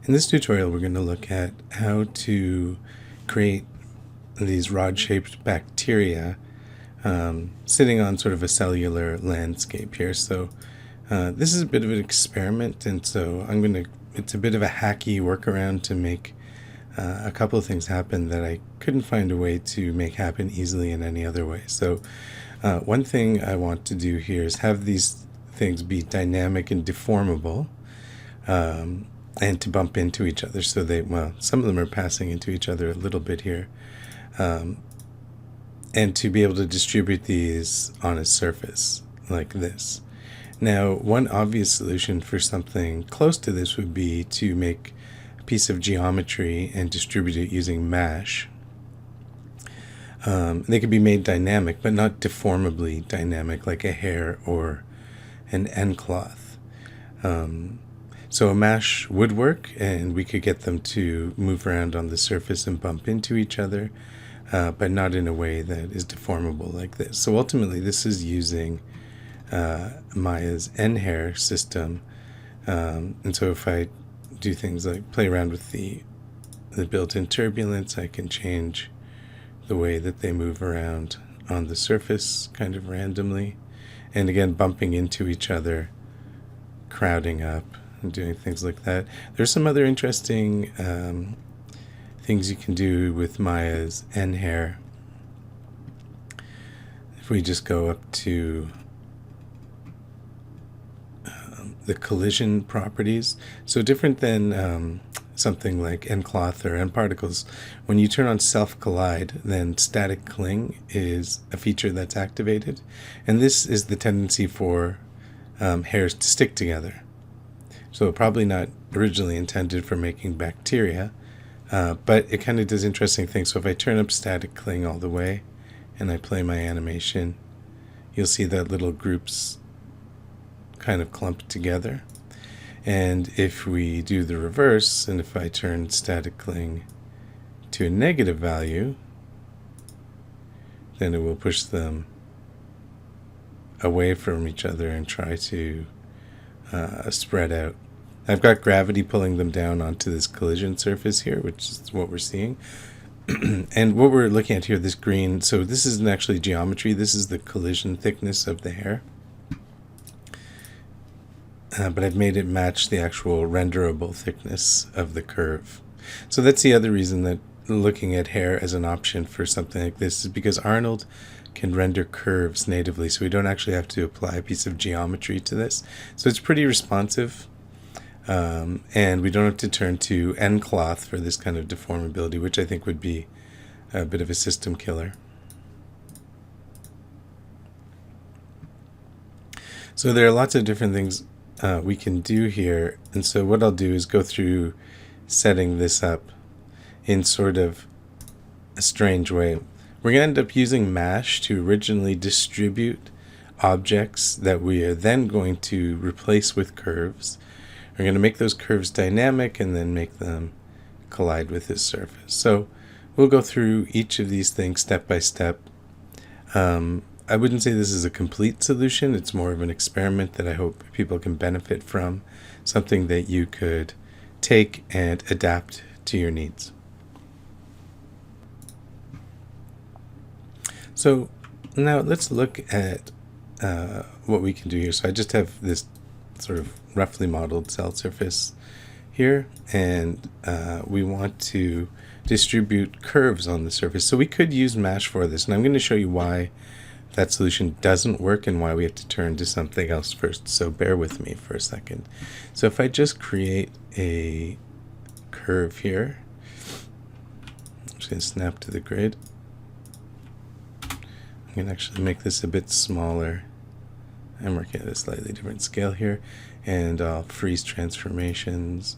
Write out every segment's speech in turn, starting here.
In this tutorial, we're going to look at how to create these rod-shaped bacteria sitting on sort of a cellular landscape here. So this is a bit of an experiment, and so it's a bit of a hacky workaround to make a couple of things happen that I couldn't find a way to make happen easily in any other way. So one thing I want to do here is have these things be dynamic and deformable. And to bump into each other, so some of them are passing into each other a little bit here, and to be able to distribute these on a surface like this. Now, one obvious solution for something close to this would be to make a piece of geometry and distribute it using mesh. They could be made dynamic, but not deformably dynamic like a hair or an end cloth. So a mesh would work, and we could get them to move around on the surface and bump into each other, but not in a way that is deformable like this. So ultimately, this is using Maya's nHair system. And so if I do things like play around with the built-in turbulence, I can change the way that they move around on the surface kind of randomly. And again, bumping into each other, crowding up, and doing things like that. There's some other interesting things you can do with Maya's nHair. If we just go up to the collision properties, so different than something like nCloth or nParticles, when you turn on self-collide, then static cling is a feature that's activated, and this is the tendency for hairs to stick together. So probably not originally intended for making bacteria, but it kind of does interesting things. So if I turn up static cling all the way and I play my animation, you'll see that little groups kind of clump together. And if we do the reverse, and if I turn static cling to a negative value, then it will push them away from each other and try to spread out. I've got gravity pulling them down onto this collision surface here, which is what we're seeing. And what we're looking at here, this green, so this isn't actually geometry, this is the collision thickness of the hair. But I've made it match the actual renderable thickness of the curve. So that's the other reason that looking at hair as an option for something like this is because Arnold can render curves natively, so we don't actually have to apply a piece of geometry to this. So it's pretty responsive, and we don't have to turn to nCloth for this kind of deformability, which I think would be a bit of a system killer. So there are lots of different things we can do here, and so what I'll do is go through setting this up in sort of a strange way. We're going to end up using mesh to originally distribute objects that we are then going to replace with curves. We're going to make those curves dynamic and then make them collide with this surface. So we'll go through each of these things step by step. I wouldn't say this is a complete solution. It's more of an experiment that I hope people can benefit from, something that you could take and adapt to your needs. So now let's look at what we can do here. So I just have this sort of roughly modeled cell surface here, and we want to distribute curves on the surface. So we could use mesh for this, and I'm going to show you why that solution doesn't work and why we have to turn to something else first. So bear with me for a second. So if I just create a curve here, I'm just going to snap to the grid. I'm going to actually make this a bit smaller. I'm working at a slightly different scale here, and I'll freeze transformations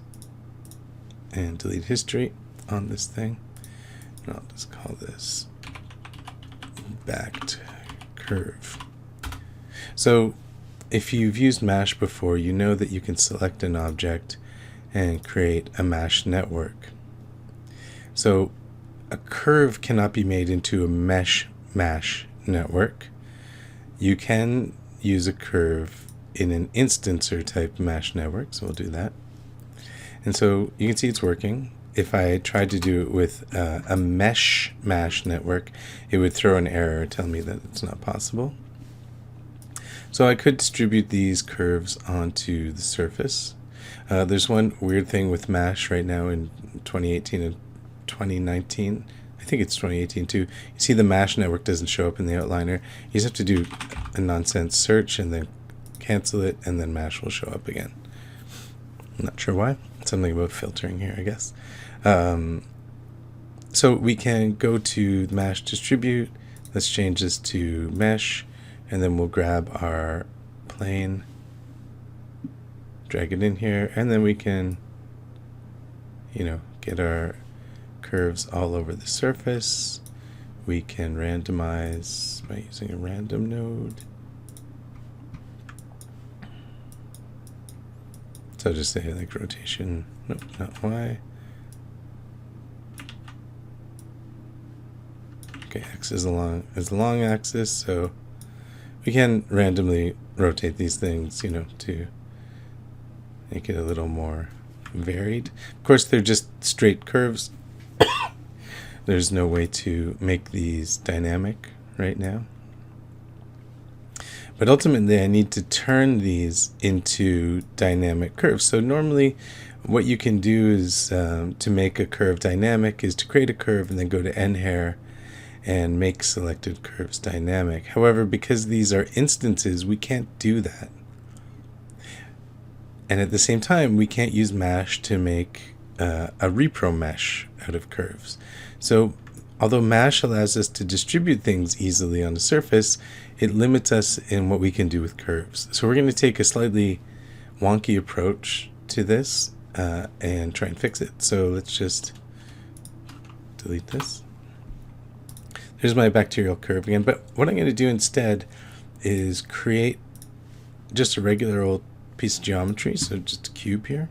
and delete history on this thing. And I'll just call this backed curve. So if you've used mesh before, you know that you can select an object and create a mesh network. So a curve cannot be made into a mesh network. You can use a curve in an instancer type mesh network, so we'll do that. And so you can see it's working. If I tried to do it with a mesh network, it would throw an error, tell me that it's not possible. So I could distribute these curves onto the surface. There's one weird thing with mesh right now in 2018 and 2019. I think it's 2018 too. You see the mesh network doesn't show up in the outliner. You just have to do a nonsense search and then cancel it, and then mesh will show up again. I'm not sure why. Something about filtering here, I guess. So we can go to mesh distribute. Let's change this to mesh, and then we'll grab our plane, drag it in here, and then we can, get our curves all over the surface. We can randomize by using a random node. So just say like rotation, nope, not Y. Okay, X is the long axis, so we can randomly rotate these things, to make it a little more varied. Of course, they're just straight curves. There's no way to make these dynamic right now. But ultimately, I need to turn these into dynamic curves. So normally, what you can do is to make a curve dynamic is to create a curve and then go to nHair and make selected curves dynamic. However, because these are instances, we can't do that. And at the same time, we can't use mesh to make a repro mesh out of curves. So although mesh allows us to distribute things easily on the surface, it limits us in what we can do with curves. So we're going to take a slightly wonky approach to this and try and fix it. So let's just delete this. There's my bacterial curve again. But what I'm going to do instead is create just a regular old piece of geometry. So just a cube here.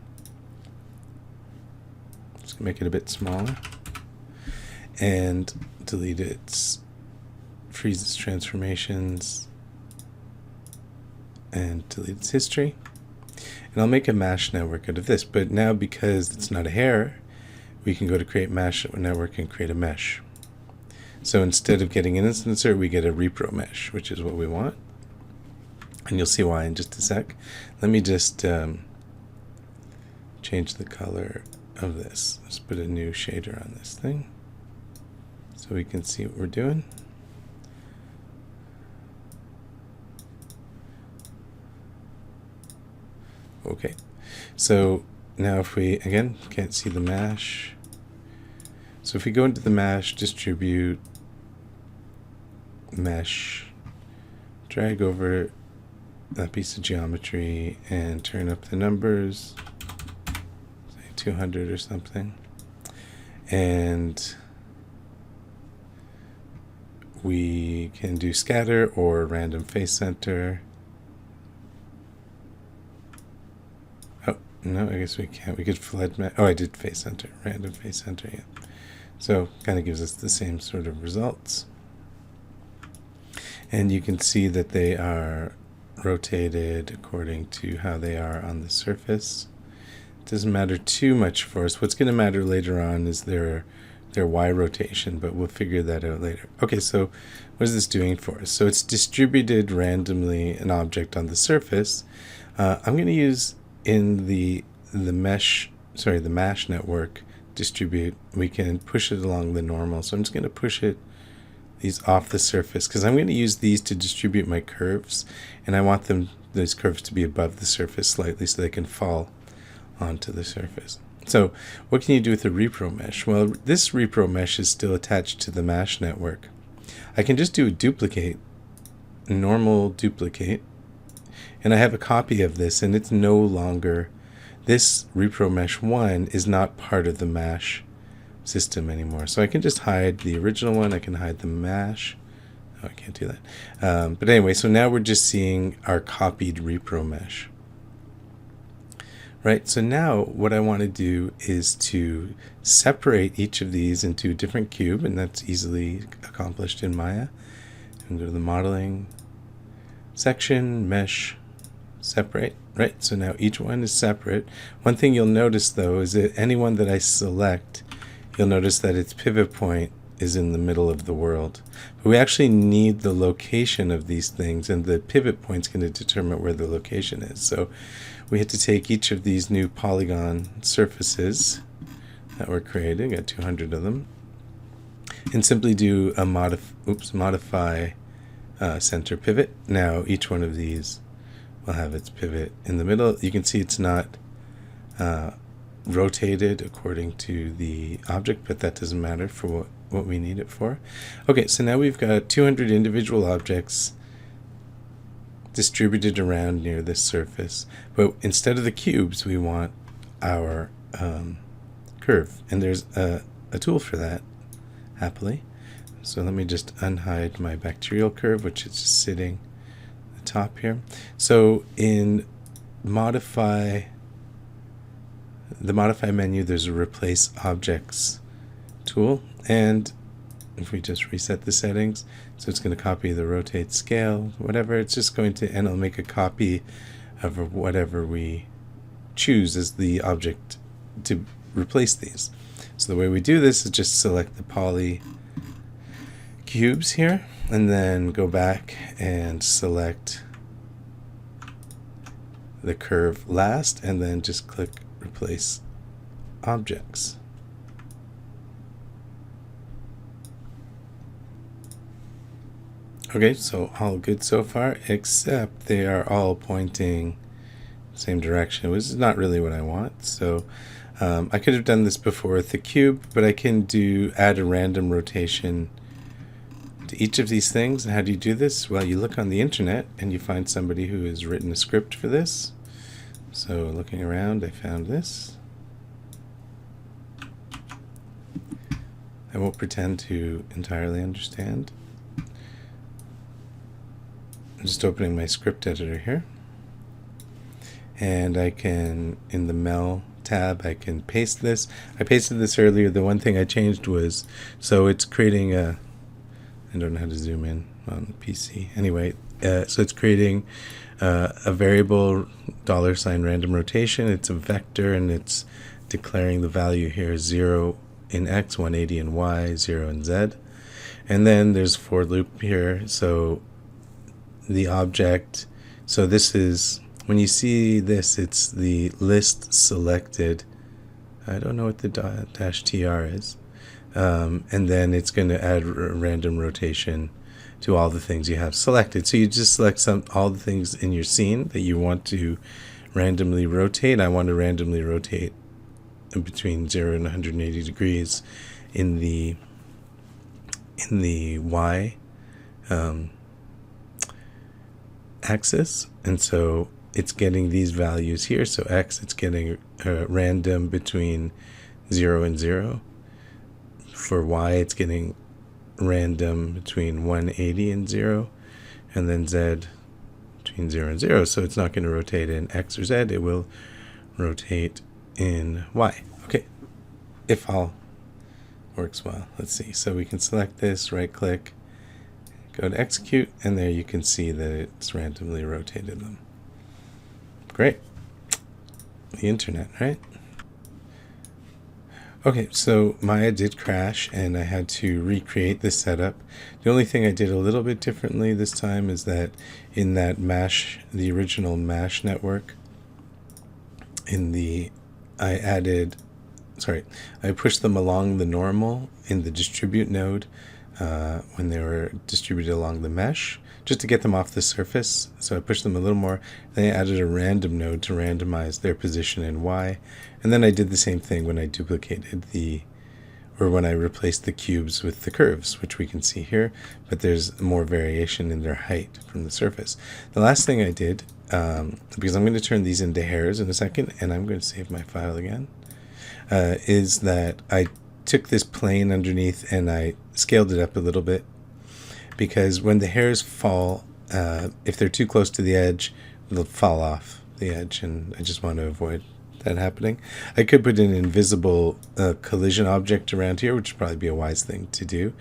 Just make it a bit smaller. And delete its freeze its transformations and delete its history. And I'll make a mesh network out of this, but now because it's not a hair, we can go to create mesh network and create a mesh. So instead of getting an instancer, we get a repro mesh, which is what we want. And you'll see why in just a sec. Let me just change the color of this. Let's put a new shader on this thing so we can see what we're doing. Okay, so now if we, again, can't see the mesh. So if we go into the mesh, distribute, mesh, drag over that piece of geometry and turn up the numbers, say 200 or something. And we can do scatter or random face center. Oh, no, I guess we can't. We could flood. Oh, I did face center, random face center, yeah. So kind of gives us the same sort of results. And you can see that they are rotated according to how they are on the surface. It doesn't matter too much for us. What's going to matter later on is their Y rotation, but we'll figure that out later. Okay, so what is this doing for us? So it's distributed randomly an object on the surface. I'm going to use in the mesh network distribute. We can push it along the normal. So I'm just going to push these off the surface because I'm going to use these to distribute my curves, and I want those curves to be above the surface slightly so they can fall onto the surface. So what can you do with a repro mesh? Well, this repro mesh is still attached to the mesh network. I can just do a duplicate, normal duplicate, and I have a copy of this, and it's no longer, this repro mesh 1 is not part of the mesh system anymore. So I can just hide the original one. I can hide the mesh. Oh, I can't do that. But anyway, so now we're just seeing our copied repro mesh. Right, so now what I want to do is to separate each of these into a different cube, and that's easily accomplished in Maya. And go to the modeling section, mesh, separate, right? So now each one is separate. One thing you'll notice though is that anyone that I select, you'll notice that its pivot point is in the middle of the world. But we actually need the location of these things, and the pivot point's going to determine where the location is. So we had to take each of these new polygon surfaces that were created, got 200 of them, and simply do a modify center pivot. Now each one of these will have its pivot in the middle. You can see it's not rotated according to the object, but that doesn't matter for what we need it for. Okay, so now we've got 200 individual objects distributed around near this surface, but instead of the cubes we want our curve, and there's a tool for that, happily. So let me just unhide my bacterial curve, which is just sitting at the top here. So in the modify menu, there's a replace objects tool, and if we just reset the settings, so it's going to copy the rotate scale, whatever, it's just going to, and it'll make a copy of whatever we choose as the object to replace these. So the way we do this is just select the poly cubes here, and then go back and select the curve last, and then just click replace objects. Okay, so all good so far, except they are all pointing the same direction, which is not really what I want. So I could have done this before with the cube, but I can add a random rotation to each of these things. And how do you do this? Well, you look on the internet and you find somebody who has written a script for this. So looking around, I found this. I won't pretend to entirely understand. I'm just opening my script editor here, and I can, in the Mel tab, I can paste this. I pasted this earlier. The one thing I changed was, so it's creating a, I don't know how to zoom in on the PC. Anyway, so it's creating a variable $random rotation. It's a vector, and it's declaring the value here 0 in X, 180 in Y, 0 in Z. And then there's for loop here. So the object, so this is, when you see this, it's the list selected. I don't know what the -tr is. And then it's going to add a random rotation to all the things you have selected. So you just select all the things in your scene that you want to randomly rotate. I want to randomly rotate in between 0 and 180 degrees in the Y axis, and so it's getting these values here. So X, it's getting random between 0 and 0. For Y, it's getting random between 180 and 0, and then Z between 0 and 0. So it's not going to rotate in X or Z, it will rotate in Y. Okay, if all works well. Let's see. So we can select this, right click, go to execute, and there you can see that it's randomly rotated them. Great. The internet, right? Okay, so Maya did crash, and I had to recreate this setup. The only thing I did a little bit differently this time is that in that MASH, the original MASH network, I pushed them along the normal in the distribute node when they were distributed along the mesh, just to get them off the surface. So I pushed them a little more. Then I added a random node to randomize their position in Y. And then I did the same thing when I duplicated when I replaced the cubes with the curves, which we can see here, but there's more variation in their height from the surface. The last thing I did, because I'm going to turn these into hairs in a second, and I'm going to save my file again, is that I took this plane underneath and I scaled it up a little bit, because when the hairs fall, if they're too close to the edge, they'll fall off the edge, and I just want to avoid that happening. I could put an invisible collision object around here, which would probably be a wise thing to do,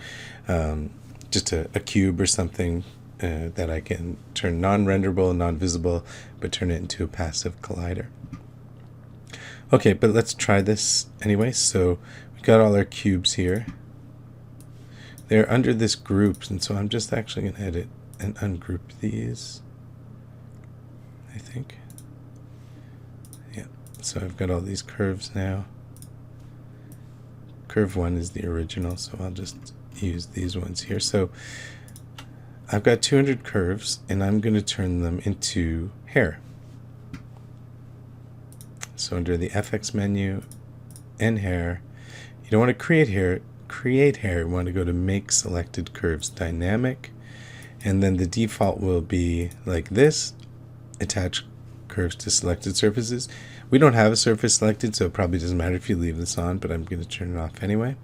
just a cube or something that I can turn non-renderable, non-visible, but turn it into a passive collider. Okay, but let's try this anyway. So we've got all our cubes here. They're under this group, and so I'm just actually going to edit and ungroup these, I think. Yeah, so I've got all these curves now. Curve 1 is the original, so I'll just use these ones here. So I've got 200 curves, and I'm going to turn them into hair. So under the FX menu, nHair, you don't want to create hair. You want to go to Make Selected Curves Dynamic, and then the default will be like this: attach curves to selected surfaces. We don't have a surface selected, so it probably doesn't matter if you leave this on, but I'm going to turn it off anyway.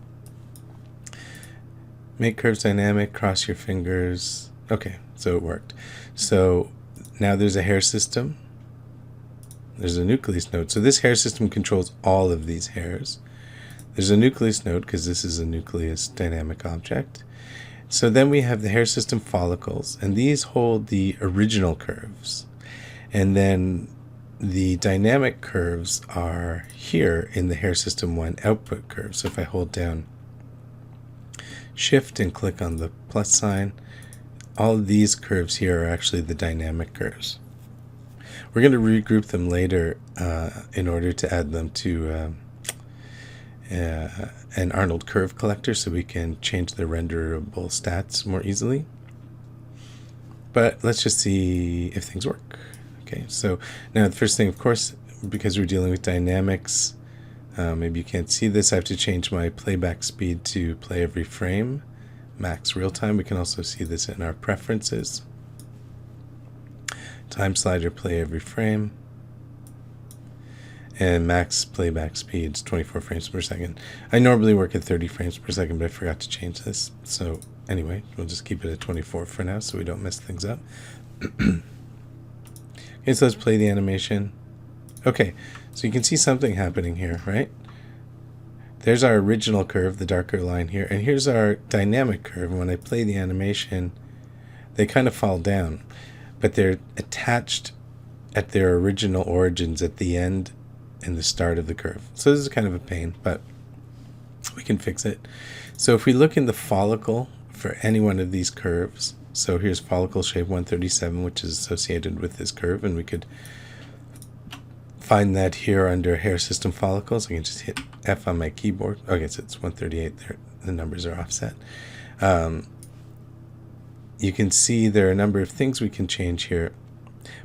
Make curves dynamic, cross your fingers. Okay, so it worked. So now there's a hair system. There's a nucleus node. So this hair system controls all of these hairs. There's a nucleus node because this is a nucleus dynamic object. So then we have the hair system follicles, and these hold the original curves. And then the dynamic curves are here in the hair system 1 output curve. So if I hold down Shift and click on the plus sign, all of these curves here are actually the dynamic curves. We're going to regroup them later in order to add them to an Arnold curve collector so we can change the renderable stats more easily. But let's just see if things work. Okay, so now the first thing, of course, because we're dealing with dynamics, maybe you can't see this, I have to change my playback speed to play every frame, max real time. We can also see this in our preferences. Time slider, play every frame. And max playback speed is 24 frames per second. I normally work at 30 frames per second, but I forgot to change this. So anyway, we'll just keep it at 24 for now so we don't mess things up. Okay, so let's play the animation. Okay, so you can see something happening here, right? There's our original curve, the darker line here, and here's our dynamic curve. When I play the animation, they kind of fall down, but they're attached at their original origins at the end and the start of the curve. So this is kind of a pain, but we can fix it. So if we look in the follicle for any one of these curves, so here's follicle shape 137, which is associated with this curve, and we could find that here under hair system follicles. I can just hit F on my keyboard. Okay, so it's 138 there. The numbers are offset. You can see there are a number of things we can change here,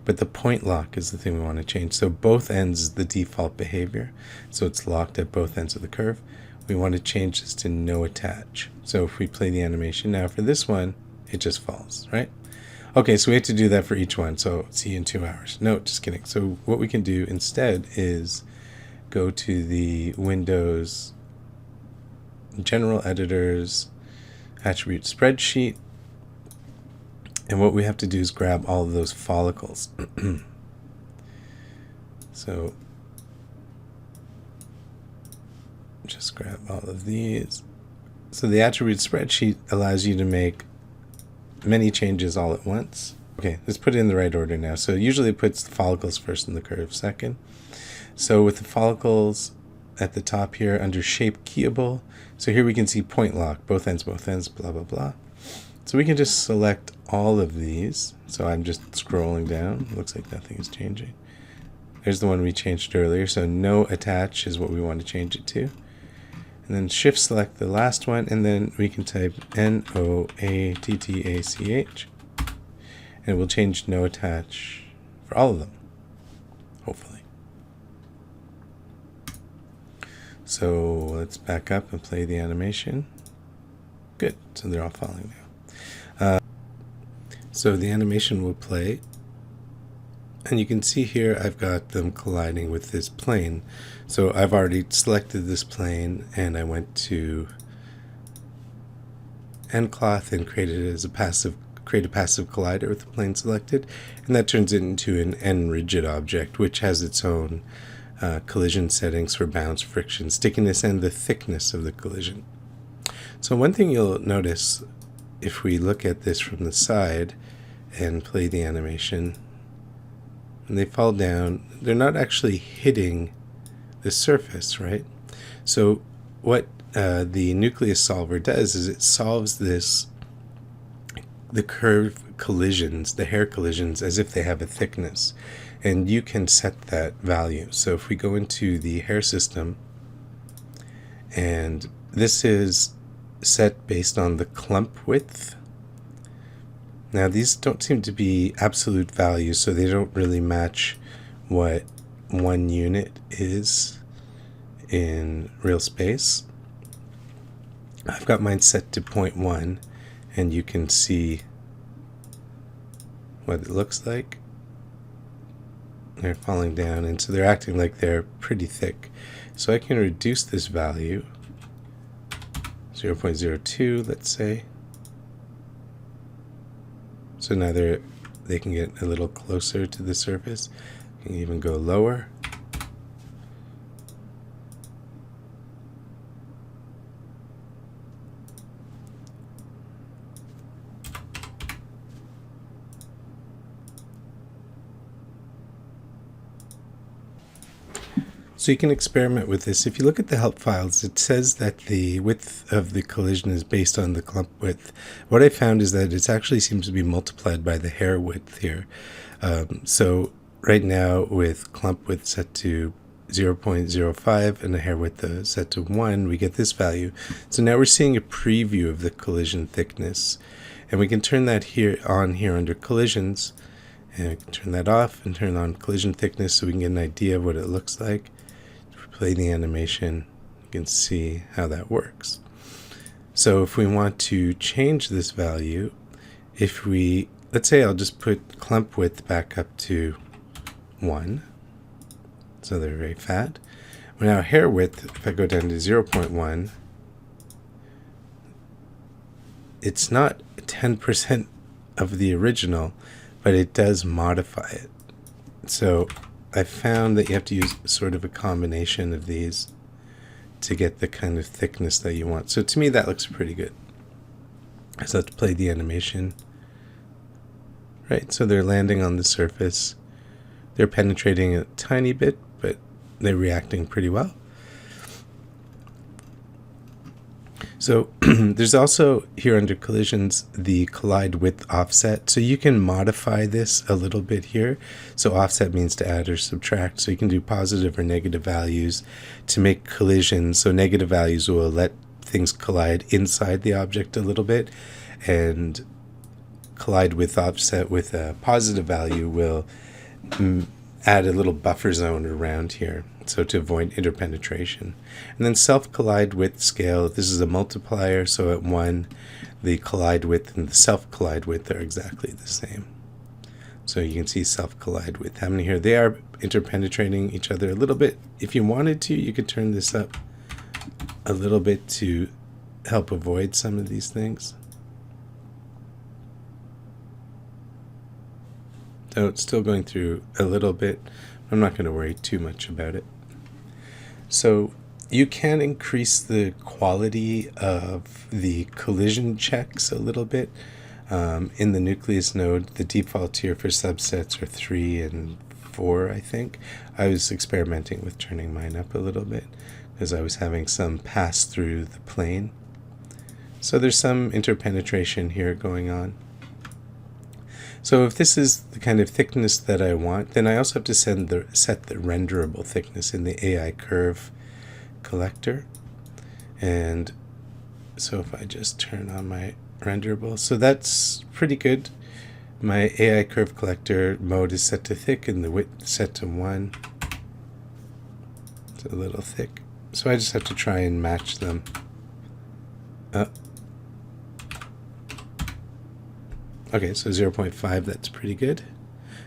but the point lock is the thing we want to change. So both ends is the default behavior, so it's locked at both ends of the curve. We want to change this to no attach. So if we play the animation now for this one, it just falls, right? Okay, so we have to do that for each one. So see you in 2 hours. No, just kidding. So what we can do instead is go to the Windows General Editors, Attribute Spreadsheet, and what we have to do is grab all of those follicles. So just grab all of these. So the Attribute Spreadsheet allows you to make many changes all at once. Okay, let's put it in the right order now. So usually it puts the follicles first and the curve second. So with the follicles at the top here under shape keyable, so here we can see point lock, both ends, blah, blah, blah. So we can just select all of these. So I'm just scrolling down. Looks like nothing is changing. There's the one we changed earlier. So no attach is what we want to change it to. And then shift select the last one, and then we can type NOATTACH, and it will change no attach for all of them, hopefully. So let's back up and play the animation. Good, so they're all falling now. So the animation will play, and you can see here I've got them colliding with this plane. So I've already selected this plane, and I went to nCloth and create a passive collider with the plane selected, and that turns it into an nRigid object, which has its own collision settings for bounce, friction, stickiness, and the thickness of the collision. So one thing you'll notice if we look at this from the side and play the animation. And they fall down. They're not actually hitting the surface, right? So what the nucleus solver does is it solves the curve collisions, the hair collisions, as if they have a thickness. And you can set that value. So if we go into the hair system, and this is set based on the clump width. Now these don't seem to be absolute values, so they don't really match what 1 unit is in real space. I've got mine set to 0.1, and you can see what it looks like. They're falling down, and so they're acting like they're pretty thick. So I can reduce this value, 0.02, let's say. So now they can get a little closer to the surface. You can even go lower. So you can experiment with this. If you look at the help files, it says that the width of the collision is based on the clump width. What I found is that it actually seems to be multiplied by the hair width here. So right now with clump width set to 0.05 and the hair width set to 1, we get this value. So now we're seeing a preview of the collision thickness. And we can turn that on here under collisions. And we can turn that off and turn on collision thickness so we can get an idea of what it looks like. Play the animation, you can see how that works. So if we want to change this value, let's say I'll just put clump width back up to 1, so they're very fat. Now hair width, if I go down to 0.1, it's not 10% of the original, but it does modify it. So I found that you have to use sort of a combination of these to get the kind of thickness that you want. So to me, that looks pretty good. I just have to play the animation. Right, so they're landing on the surface. They're penetrating a tiny bit, but they're reacting pretty well. So there's also here under collisions the collide width offset. So you can modify this a little bit here. So offset means to add or subtract. So you can do positive or negative values to make collisions. So negative values will let things collide inside the object a little bit, and collide with offset with a positive value will add a little buffer zone around here, so to avoid interpenetration. And then self-collide width scale, this is a multiplier, so at 1, the collide width and the self-collide width are exactly the same. So you can see self-collide width happening here. They are interpenetrating each other a little bit. If you wanted to, you could turn this up a little bit to help avoid some of these things. So it's still going through a little bit. I'm not going to worry too much about it. So you can increase the quality of the collision checks a little bit. In the nucleus node, the default here for subsets are 3 and 4, I think. I was experimenting with turning mine up a little bit because I was having some pass through the plane. So there's some interpenetration here going on. So if this is the kind of thickness that I want, then I also have to set the renderable thickness in the AI curve collector. And so if I just turn on my renderable, so that's pretty good. My AI curve collector mode is set to thick and the width set to 1. It's a little thick. So I just have to try and match them. Okay, so 0.5, that's pretty good.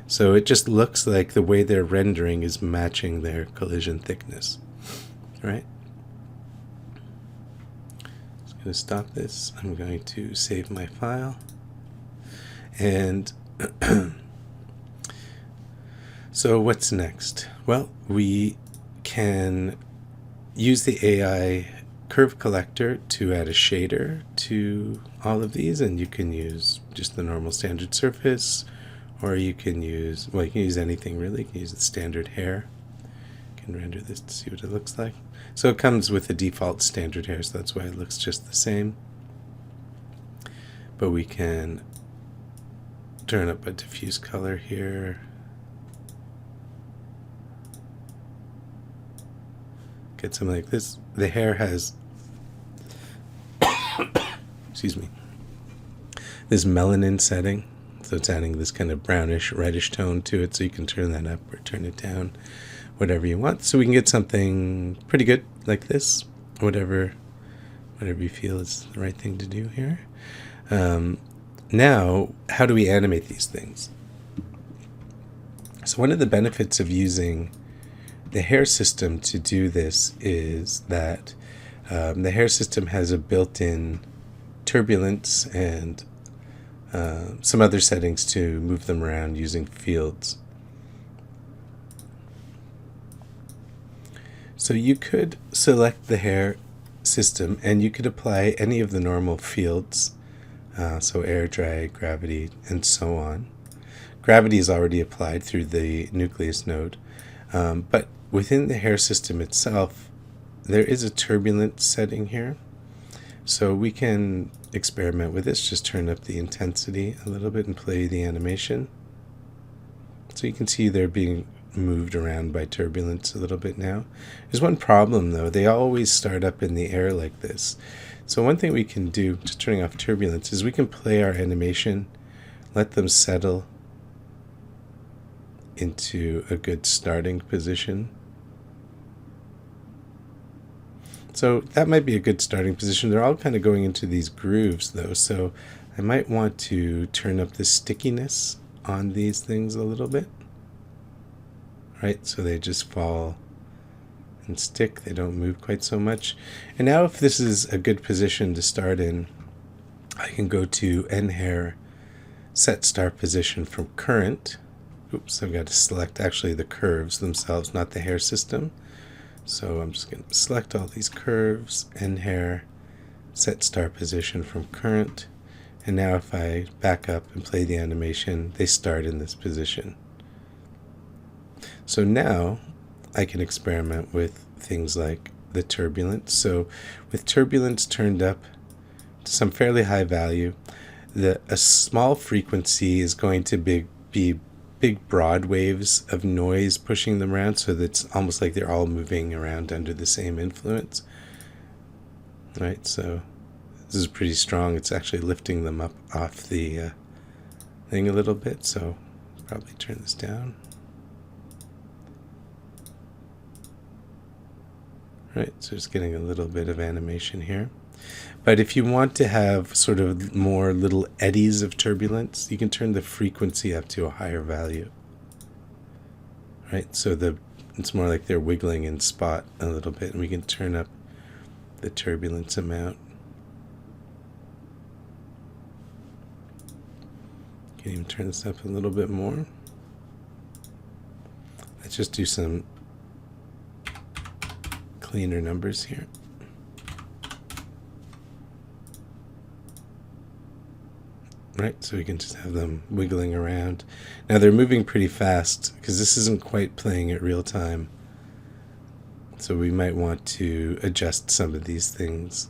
So it just looks like the way they're rendering is matching their collision thickness. All right. Just going to stop this. I'm going to save my file. And so what's next? Well, we can use the AI curve collector to add a shader to all of these, and you can use just the normal standard surface, or you can use, well, you can use anything really. You can use the standard hair. You can render this to see what it looks like. So it comes with the default standard hair, so that's why it looks just the same. But we can turn up a diffuse color here. Get something like this. The hair has, excuse me, this melanin setting. So it's adding this kind of brownish, reddish tone to it. So you can turn that up or turn it down, whatever you want. So we can get something pretty good like this, whatever you feel is the right thing to do here. Now, how do we animate these things? So one of the benefits of using the hair system to do this is that the hair system has a built-in turbulence and some other settings to move them around using fields. So you could select the hair system and you could apply any of the normal fields, so air, drag, gravity, and so on. Gravity is already applied through the nucleus node, but within the hair system itself, there is a turbulence setting here. So we can experiment with this, just turn up the intensity a little bit and play the animation. So you can see they're being moved around by turbulence a little bit now. There's one problem though, they always start up in the air like this. So one thing we can do, just turning off turbulence, is we can play our animation, let them settle into a good starting position. So that might be a good starting position. They're all kind of going into these grooves though, so I might want to turn up the stickiness on these things a little bit. Right, so they just fall and stick, they don't move quite so much. And now if this is a good position to start in, I can go to nHair, set start position from current. Oops, I've got to select actually the curves themselves, not the hair system. So I'm just going to select all these curves, nHair, set start position from current. And now if I back up and play the animation, they start in this position. So now I can experiment with things like the turbulence. So with turbulence turned up to some fairly high value, a small frequency is going to be big broad waves of noise pushing them around, so that's almost like they're all moving around under the same influence. Right, so this is pretty strong. It's actually lifting them up off the thing a little bit, so probably turn this down. Right, so just getting a little bit of animation here. But if you want to have sort of more little eddies of turbulence, you can turn the frequency up to a higher value. Right, so it's more like they're wiggling in spot a little bit, and we can turn up the turbulence amount. Can even turn this up a little bit more. Let's just do some cleaner numbers here. Right, so we can just have them wiggling around. Now they're moving pretty fast because this isn't quite playing at real time. So we might want to adjust some of these things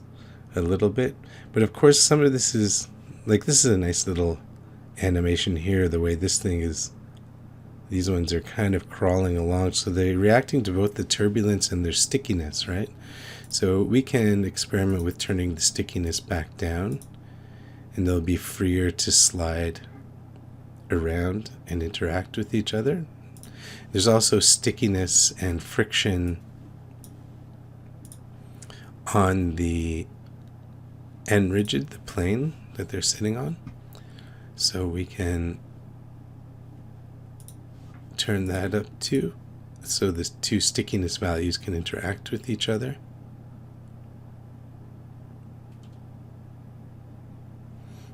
a little bit. But of course some of this is, like, this is a nice little animation here, the way this thing is. These ones are kind of crawling along, so they're reacting to both the turbulence and their stickiness, right? So we can experiment with turning the stickiness back down, and they'll be freer to slide around and interact with each other. There's also stickiness and friction on the end rigid, the plane that they're sitting on. So we can turn that up too, so the two stickiness values can interact with each other.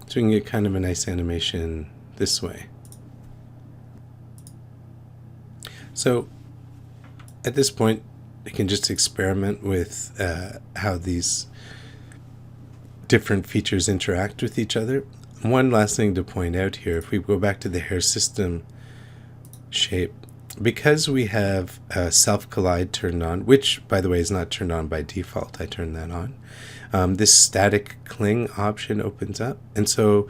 So we can get kind of a nice animation this way. So at this point, it can just experiment with how these different features interact with each other. One last thing to point out here, if we go back to the hair system shape, because we have self-collide turned on, which by the way is not turned on by default, I turned that on, this static cling option opens up, and so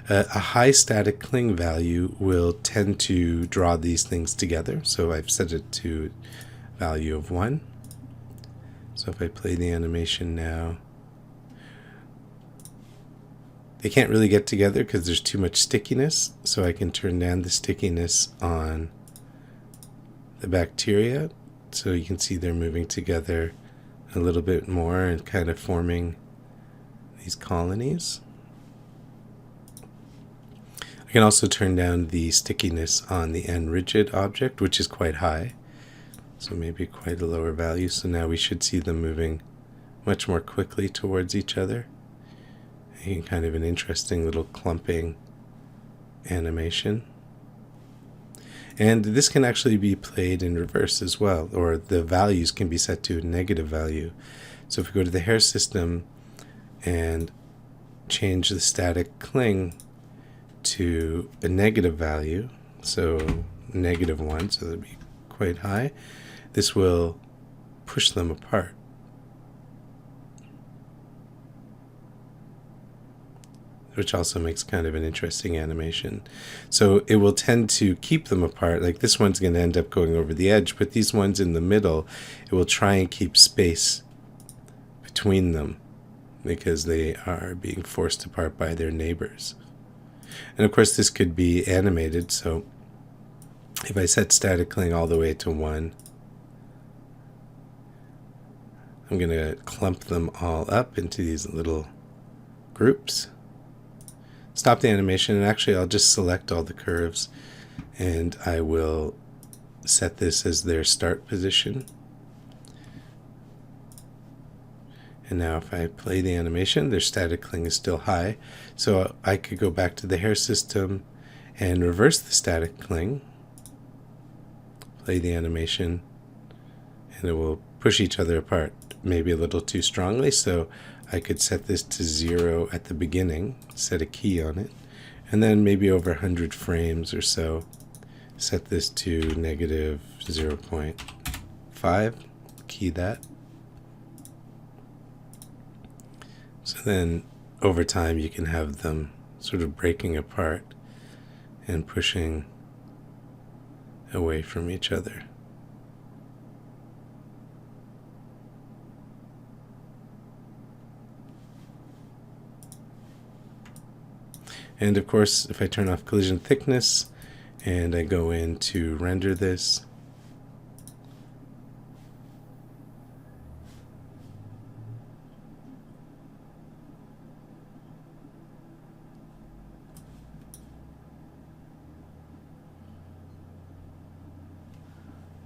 a high static cling value will tend to draw these things together. So I've set it to value of 1. So if I play the animation now, they can't really get together because there's too much stickiness, so I can turn down the stickiness on the bacteria, so you can see they're moving together a little bit more and kind of forming these colonies. I can also turn down the stickiness on the nRigid object, which is quite high, so maybe quite a lower value. So now we should see them moving much more quickly towards each other. And kind of an interesting little clumping animation. And this can actually be played in reverse as well, or the values can be set to a negative value. So if we go to the hair system and change the static cling to a negative value, so -1, so that'd be quite high, this will push them apart. Which also makes kind of an interesting animation. So it will tend to keep them apart. Like this one's going to end up going over the edge, but these ones in the middle, it will try and keep space between them because they are being forced apart by their neighbors. And of course this could be animated, so if I set static cling all the way to 1, I'm going to clump them all up into these little groups. Stop the animation, and actually I'll just select all the curves and I will set this as their start position. And now if I play the animation, their static cling is still high, so I could go back to the hair system and reverse the static cling, play the animation, and it will push each other apart, maybe a little too strongly, so I could set this to 0 at the beginning, set a key on it, and then maybe over 100 frames or so, set this to -0.5, key that. So then over time you can have them sort of breaking apart and pushing away from each other. And of course, if I turn off collision thickness and I go in to render this,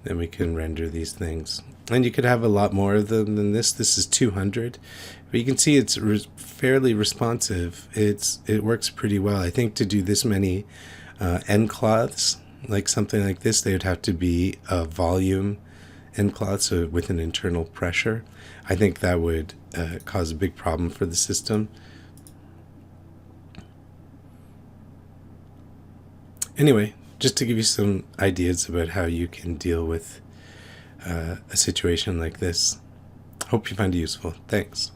then we can render these things. And you could have a lot more of them than this. This is 200. But you can see it's fairly responsive. It works pretty well. I think to do this many end cloths, like something like this, they would have to be a volume end cloth, so with an internal pressure. I think that would cause a big problem for the system. Anyway, just to give you some ideas about how you can deal with a situation like this. Hope you find it useful. Thanks.